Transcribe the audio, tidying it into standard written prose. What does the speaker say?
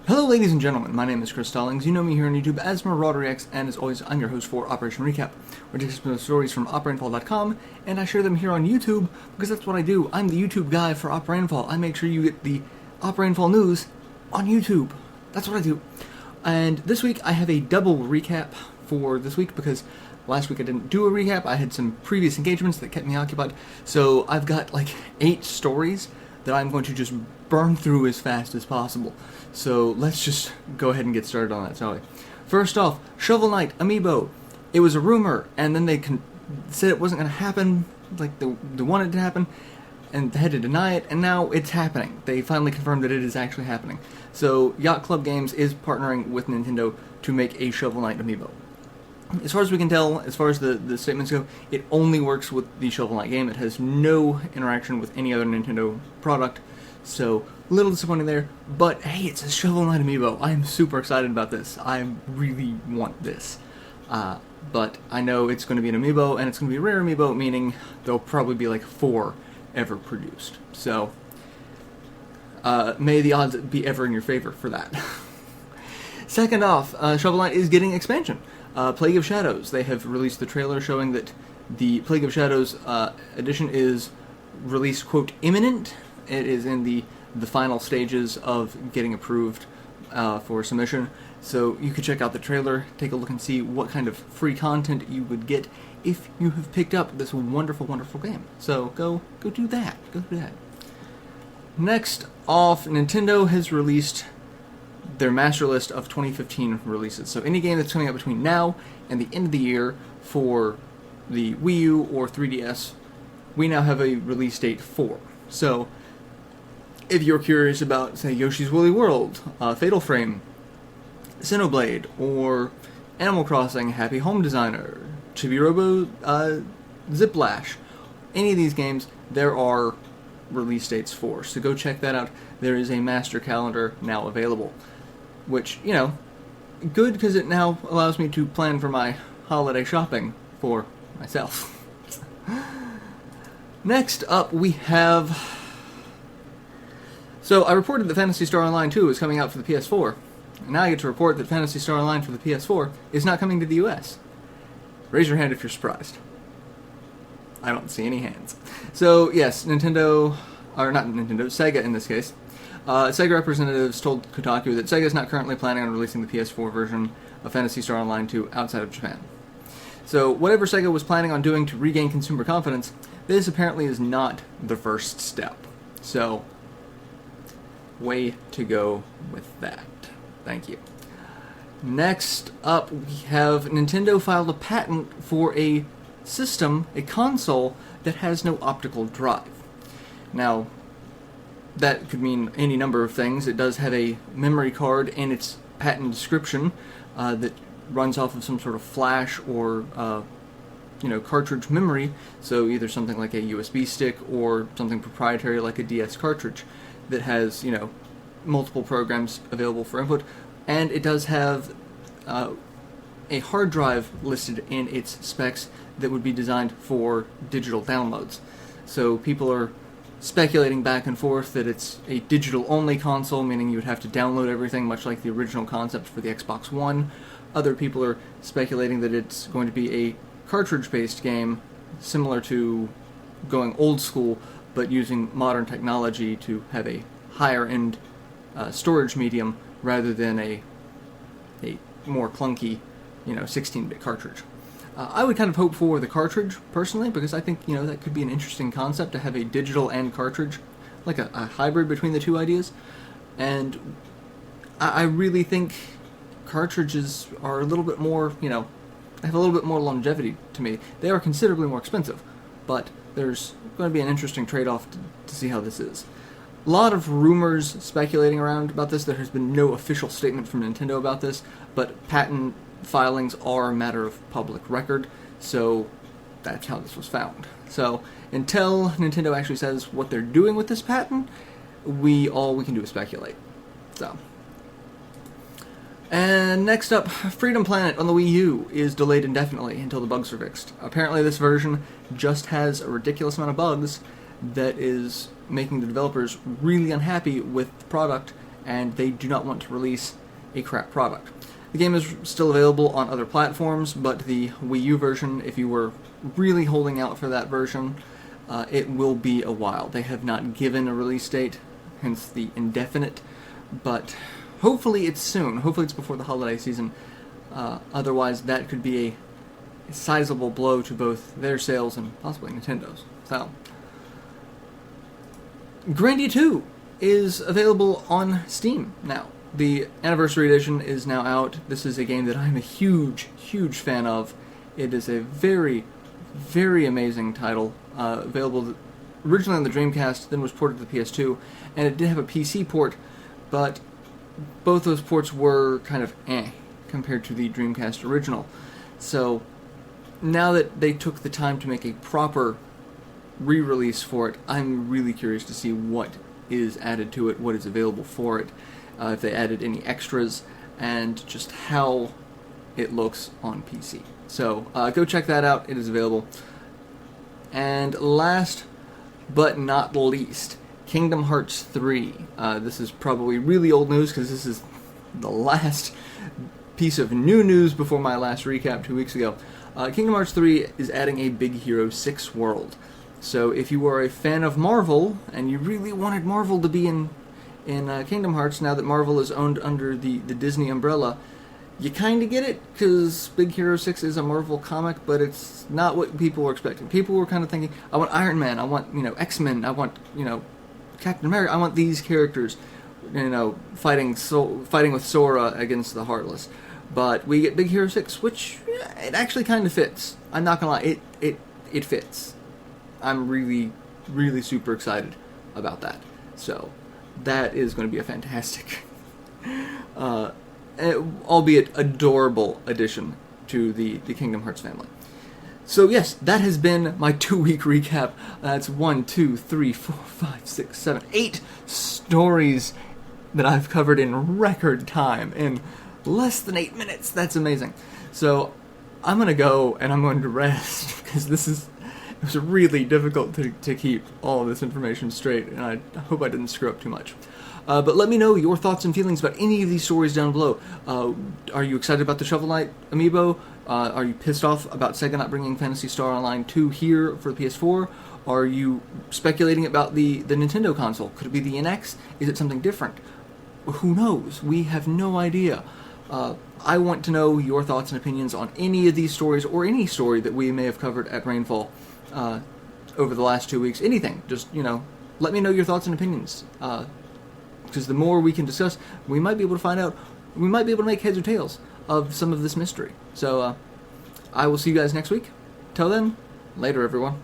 Hello ladies and gentlemen, my name is Chris Stallings. You know me here on YouTube as MarauderX, and as always, I'm your host for Operation Recap, where I take some of the stories from Rainfall.com, and I share them here on YouTube, because that's what I do. I'm the YouTube guy for Rainfall. I make sure you get the Rainfall news on YouTube. That's what I do. And this week, I have a double recap for this week, because last week I didn't do a recap. I had some previous engagements that kept me occupied, so I've got like 8 stories that I'm going to just burn through as fast as possible. So let's just go ahead and get started on that, shall we? First off, Shovel Knight Amiibo. It was a rumor, and then they said it wasn't going to happen, like they wanted it to happen, and they had to deny it, and now it's happening. They finally confirmed that it is actually happening. So Yacht Club Games is partnering with Nintendo to make a Shovel Knight Amiibo. As far as we can tell, as far as the statements go, it only works with the Shovel Knight game. It has no interaction with any other Nintendo product, so a little disappointing there. But hey, it's a Shovel Knight Amiibo. I am super excited about this. I really want this. But I know it's going to be an Amiibo, and it's going to be a rare Amiibo, meaning there'll probably be like 4 ever produced. So may the odds be ever in your favor for that. Second off, Shovel Knight is getting expansion. Plague of Shadows. They have released the trailer showing that the Plague of Shadows edition is release, quote, imminent. It is in the final stages of getting approved for submission. So you could check out the trailer, take a look and see what kind of free content you would get if you have picked up this wonderful, wonderful game. So go do that. Go do that. Next off, Nintendo has released their master list of 2015 releases. So any game that's coming out between now and the end of the year for the Wii U or 3DS, we now have a release date for. So if you're curious about, say, Yoshi's Woolly World, Fatal Frame, Xenoblade, or Animal Crossing Happy Home Designer, Chibi Robo Ziplash, any of these games, there are release dates for. So go check that out. There is a master calendar now available, which, you know, good because it now allows me to plan for my holiday shopping for myself. Next up, we have... So I reported that Phantasy Star Online 2 is coming out for the PS4. And now I get to report that Phantasy Star Online for the PS4 is not coming to the US. Raise your hand if you're surprised. I don't see any hands. So, yes, Nintendo, or not Nintendo, Sega in this case. Sega representatives told Kotaku that Sega is not currently planning on releasing the PS4 version of Phantasy Star Online 2 outside of Japan. So, whatever Sega was planning on doing to regain consumer confidence, this apparently is not the first step. So, way to go with that. Thank you. Next up, we have Nintendo filed a patent for a system, a console, that has no optical drive. Now, that could mean any number of things. It does have a memory card in its patent description that runs off of some sort of flash or cartridge memory, so either something like a USB stick or something proprietary like a DS cartridge that has, multiple programs available for input. And it does have a hard drive listed in its specs that would be designed for digital downloads. So people are speculating back and forth that it's a digital-only console, meaning you would have to download everything, much like the original concept for the Xbox One. Other people are speculating that it's going to be a cartridge-based game, similar to going old school, but using modern technology to have a higher-end storage medium rather than a more clunky, 16-bit cartridge. I would kind of hope for the cartridge, personally, because I think, that could be an interesting concept to have a digital and cartridge, like a hybrid between the two ideas. And I really think cartridges are a little bit more, have a little bit more longevity to me. They are considerably more expensive, but there's going to be an interesting trade-off to see how this is. A lot of rumors speculating around about this. There has been no official statement from Nintendo about this, but patent filings are a matter of public record, so that's how this was found. So until Nintendo actually says what they're doing with this patent, all we can do is speculate. So, and next up, Freedom Planet on the Wii U is delayed indefinitely until the bugs are fixed. Apparently this version just has a ridiculous amount of bugs that is making the developers really unhappy with the product and they do not want to release a crap product. The game is still available on other platforms, but the Wii U version, if you were really holding out for that version, it will be a while. They have not given a release date, hence the indefinite, but hopefully it's soon. Hopefully it's before the holiday season. Otherwise, that could be a sizable blow to both their sales and possibly Nintendo's. So, Grandia 2 is available on Steam now. The Anniversary Edition is now out. This is a game that I'm a huge, huge fan of. It is a very, very amazing title. Available originally on the Dreamcast, then was ported to the PS2, and it did have a PC port, but both those ports were kind of compared to the Dreamcast original. So, now that they took the time to make a proper re-release for it, I'm really curious to see what is added to it, what is available for it, if they added any extras, and just how it looks on PC. So, go check that out. It is available. And last but not least, Kingdom Hearts 3. This is probably really old news because this is the last piece of new news before my last recap 2 weeks ago. Kingdom Hearts 3 is adding a Big Hero 6 world. So if you are a fan of Marvel, and you really wanted Marvel to be in Kingdom Hearts, now that Marvel is owned under the Disney umbrella, you kind of get it, because Big Hero 6 is a Marvel comic, but it's not what people were expecting. People were kind of thinking, I want Iron Man, I want, X-Men, I want, Captain America, I want these characters, fighting with Sora against the Heartless. But we get Big Hero 6, which, it actually kind of fits. I'm not gonna lie, it fits. I'm really, really super excited about that. So, that is going to be a fantastic, albeit adorable addition to the Kingdom Hearts family. So yes, that has been my 2-week recap. That's 1, 2, 3, 4, 5, 6, 7, 8 stories that I've covered in record time, in less than 8 minutes. That's amazing. So I'm going to go and I'm going to rest, because it was really difficult to keep all of this information straight, and I hope I didn't screw up too much. But let me know your thoughts and feelings about any of these stories down below. Are you excited about the Shovel Knight amiibo? Are you pissed off about Sega not bringing Phantasy Star Online 2 here for the PS4? Are you speculating about the Nintendo console? Could it be the NX? Is it something different? Who knows? We have no idea. I want to know your thoughts and opinions on any of these stories, or any story that we may have covered at Rainfall over the last 2 weeks. Anything. Just, let me know your thoughts and opinions. Because the more we can discuss, we might be able to make heads or tails of some of this mystery. So, I will see you guys next week. Till then, later everyone.